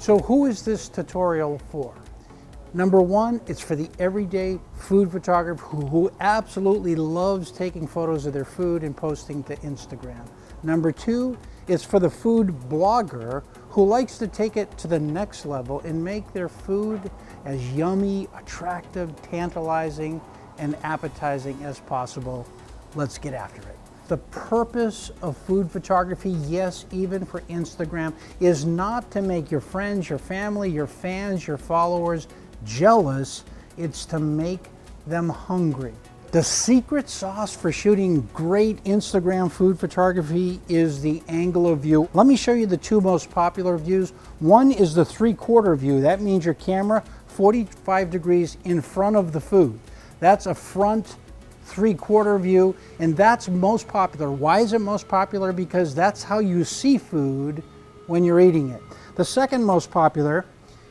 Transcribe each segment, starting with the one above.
So who is this tutorial for? Number one, it's for the everyday food photographer who absolutely loves taking photos of their food and posting to Instagram. Number two, it's for the food blogger who likes to take it to the next level and make their food as yummy, attractive, tantalizing, and appetizing as possible. Let's get after it. The purpose of food photography, yes, even for Instagram, is not to make your friends, your family, your fans, your followers jealous. It's to make them hungry. The secret sauce for shooting great Instagram food photography is the angle of view. Let me show you the two most popular views. One is the 3/4 view. That means your camera 45 degrees in front of the food. That's a front 3/4 view, and that's most popular. Why is it most popular? Because that's how you see food when you're eating it. The second most popular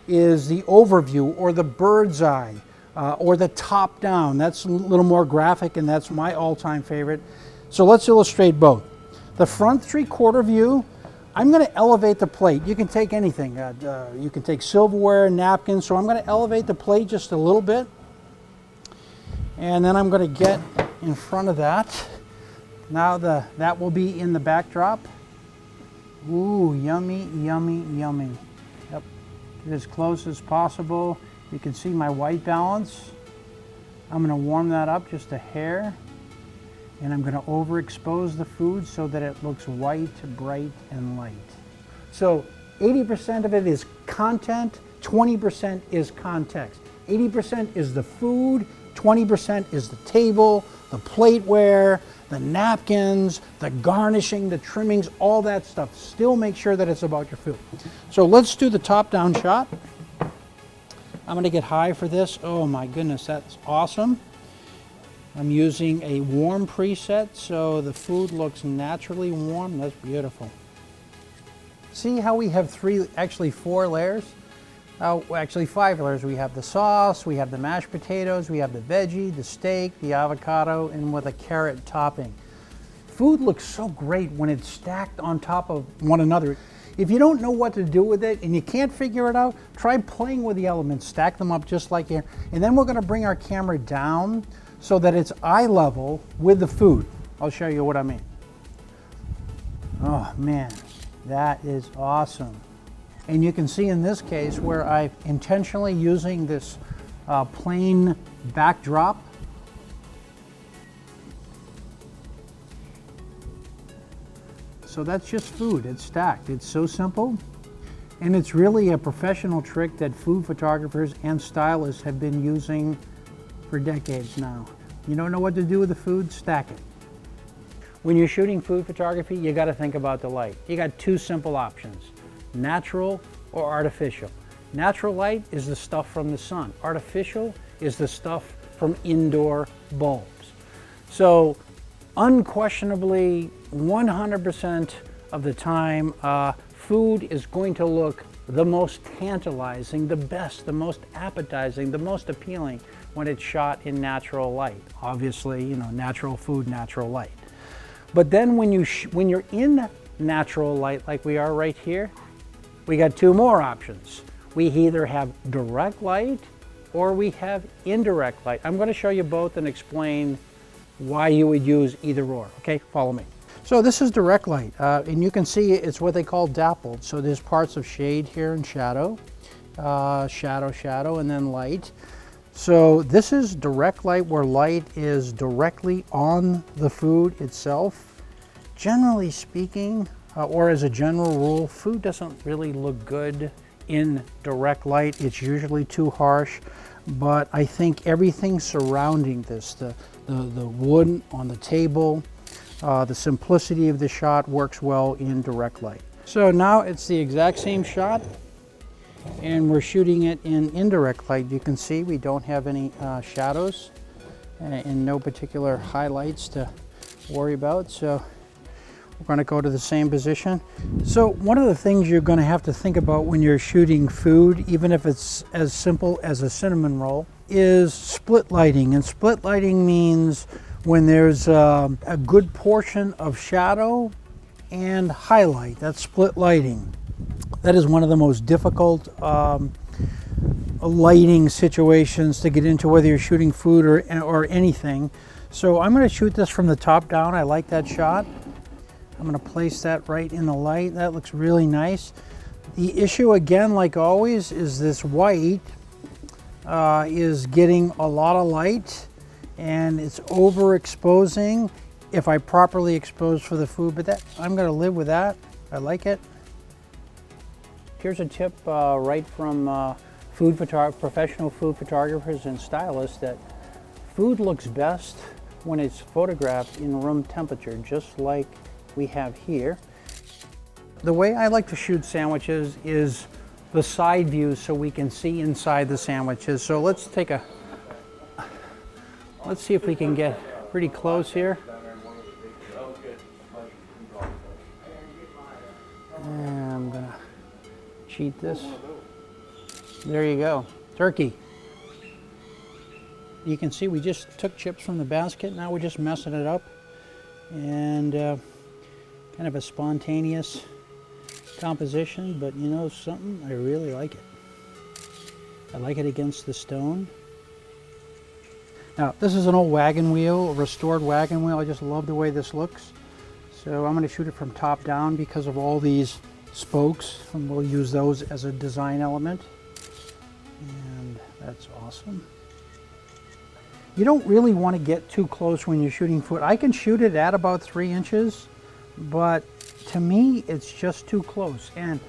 is the overview, or the bird's eye, or the top down. That's a little more graphic, and that's my all-time favorite. So let's illustrate both. The front 3/4 view, I'm going to elevate the plate. You can take anything. You can take silverware, napkins. So I'm going to elevate the plate just a little bit. And then I'm going to get in front of that. Now that will be in the backdrop. Ooh, yummy, yummy, yummy. Yep, get as close as possible. You can see my white balance. I'm going to warm that up just a hair. And I'm going to overexpose the food so that it looks white, bright, and light. So 80% of it is content, 20% is context. 80% is the food, 20% is the table, the plateware, the napkins, the garnishing, the trimmings, all that stuff. Still make sure that it's about your food. So let's do the top-down shot. I'm going to get high for this. Oh my goodness, that's awesome. I'm using a warm preset, so the food looks naturally warm. That's beautiful. See how we have actually four layers? Actually 5 layers. We have the sauce, we have the mashed potatoes, we have the veggie, the steak, the avocado, and with a carrot topping. Food looks so great when it's stacked on top of one another. If you don't know what to do with it and you can't figure it out, try playing with the elements. Stack them up just like here. And then we're going to bring our camera down so that it's eye level with the food. I'll show you what I mean. Oh man, that is awesome. And you can see in this case where I'm intentionally using this plain backdrop. So that's just food, it's stacked. It's so simple. And it's really a professional trick that food photographers and stylists have been using for decades now. You don't know what to do with the food? Stack it. When you're shooting food photography, you got to think about the light. You got two simple options: natural or artificial. Natural light is the stuff from the sun. Artificial is the stuff from indoor bulbs. So unquestionably, 100% of the time, food is going to look the most tantalizing, the best, the most appetizing, the most appealing when it's shot in natural light. Obviously, you know, natural food, natural light. But then when you're in natural light like we are right here, we got two more options. We either have direct light or we have indirect light. I'm going to show you both and explain why you would use either or. Okay, follow me. So this is direct light, and you can see it's what they call dappled. So there's parts of shade here and shadow, shadow, and then light. So this is direct light, where light is directly on the food itself. Generally speaking, or as a general rule, food doesn't really look good in direct light. It's usually too harsh, but I think everything surrounding this, the wood on the table, the simplicity of the shot works well in direct light. So now it's the exact same shot, and we're shooting it in indirect light. You can see we don't have any shadows and no particular highlights to worry about. So we're going to go to the same position. So one of the things you're going to have to think about when you're shooting food, even if it's as simple as a cinnamon roll, is split lighting. And split lighting means when there's a good portion of shadow and highlight. That's split lighting. That is one of the most difficult lighting situations to get into, whether you're shooting food or anything. So I'm going to shoot this from the top down. I like that shot. I'm going to place that right in the light. That looks really nice. The issue, again, like always, is this white is getting a lot of light and it's overexposing if I properly expose for the food, but that I'm going to live with that. I like it. Here's a tip right from professional food photographers and stylists, that food looks best when it's photographed in room temperature, just like we have here. The way I like to shoot sandwiches is the side view so we can see inside the sandwiches. So let's see if we can get pretty close here. And I'm gonna cheat this. There you go, turkey. You can see we just took chips from the basket. Now we're just messing it up, and kind of a spontaneous composition, but you know something, I really like it. I like it against the stone. Now this is an old wagon wheel, a restored wagon wheel. I just love the way this looks. So I'm going to shoot it from top down because of all these spokes, and we'll use those as a design element. And that's awesome. You don't really want to get too close when you're shooting food. I can shoot it at about 3 inches, but to me it's just too close. And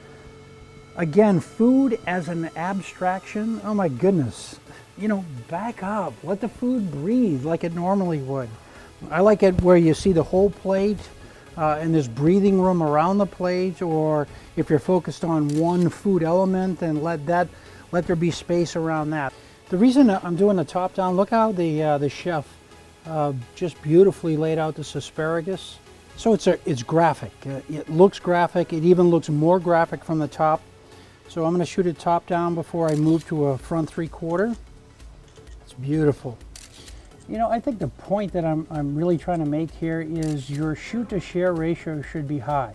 again, food as an abstraction, oh my goodness, you know, back up, let the food breathe like it normally would. I like it where you see the whole plate and there's breathing room around the plate, or if you're focused on one food element, then let there be space around that. The reason I'm doing the top down, look how the chef just beautifully laid out this asparagus. So it's graphic. It looks graphic. It even looks more graphic from the top. So I'm going to shoot it top down before I move to a front 3/4. It's beautiful. You know, I think the point that I'm really trying to make here is your shoot to share ratio should be high.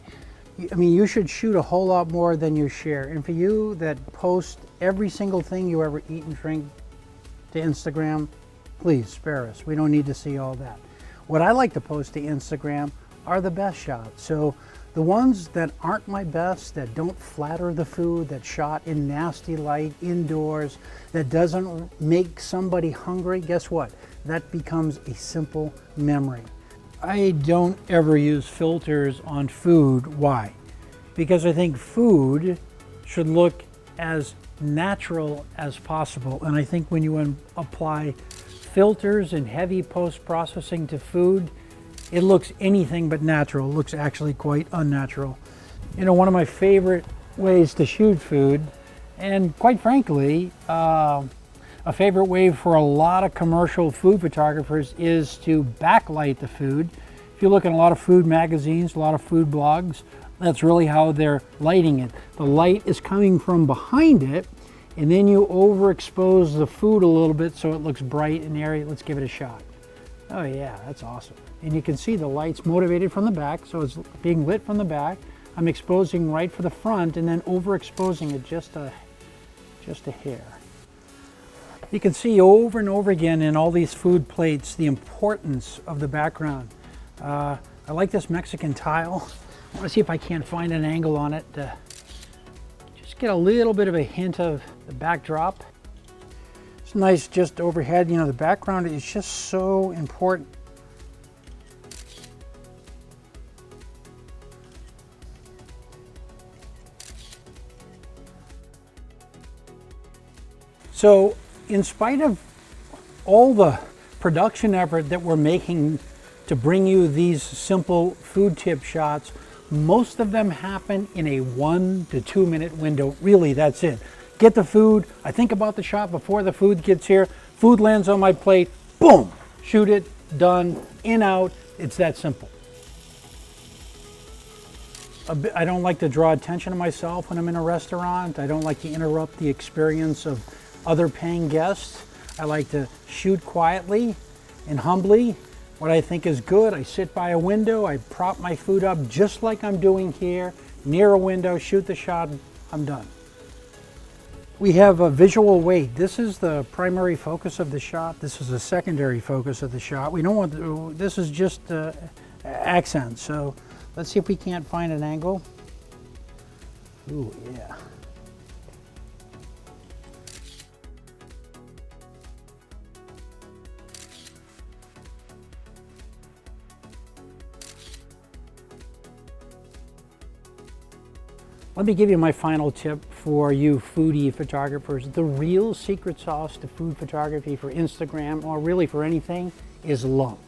I mean, you should shoot a whole lot more than you share. And for you that post every single thing you ever eat and drink to Instagram, please spare us. We don't need to see all that. What I like to post to Instagram are the best shots. So the ones that aren't my best, that don't flatter the food, that shot in nasty light indoors, that doesn't make somebody hungry, guess what? That becomes a simple memory. I don't ever use filters on food. Why? Because I think food should look as natural as possible. And I think when you apply filters and heavy post-processing to food, it looks anything but natural. It looks actually quite unnatural. You know, one of my favorite ways to shoot food, and quite frankly, a favorite way for a lot of commercial food photographers, is to backlight the food. If you look at a lot of food magazines, a lot of food blogs, that's really how they're lighting it. The light is coming from behind it, and then you overexpose the food a little bit so it looks bright and airy. Let's give it a shot. Oh yeah, that's awesome. And you can see the light's motivated from the back, so it's being lit from the back. I'm exposing right for the front and then overexposing it just a hair. You can see over and over again in all these food plates the importance of the background. I like this Mexican tile. I want to see if I can't find an angle on it to just get a little bit of a hint of the backdrop. It's nice just overhead. You know, the background is just so important. So, in spite of all the production effort that we're making to bring you these simple food tip shots, most of them happen in a 1 to 2 minute window. Really, that's it. Get the food, I think about the shot before the food gets here, food lands on my plate, boom, shoot it, done, in, out, it's that simple. I don't like to draw attention to myself when I'm in a restaurant. I don't like to interrupt the experience of other paying guests. I like to shoot quietly and humbly. What I think is good, I sit by a window, I prop my food up just like I'm doing here, near a window, shoot the shot, I'm done. We have a visual weight. This is the primary focus of the shot. This is the secondary focus of the shot. We don't want, this is just accents. So let's see if we can't find an angle. Ooh, yeah. Let me give you my final tip for you foodie photographers. The real secret sauce to food photography for Instagram, or really for anything, is love.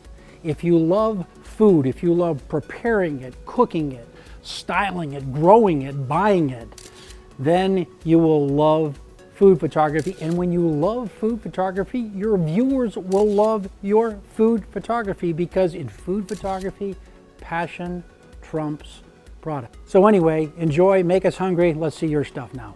If you love food, if you love preparing it, cooking it, styling it, growing it, buying it, then you will love food photography. And when you love food photography, your viewers will love your food photography, because in food photography, passion trumps product. So anyway, enjoy, make us hungry. Let's see your stuff now.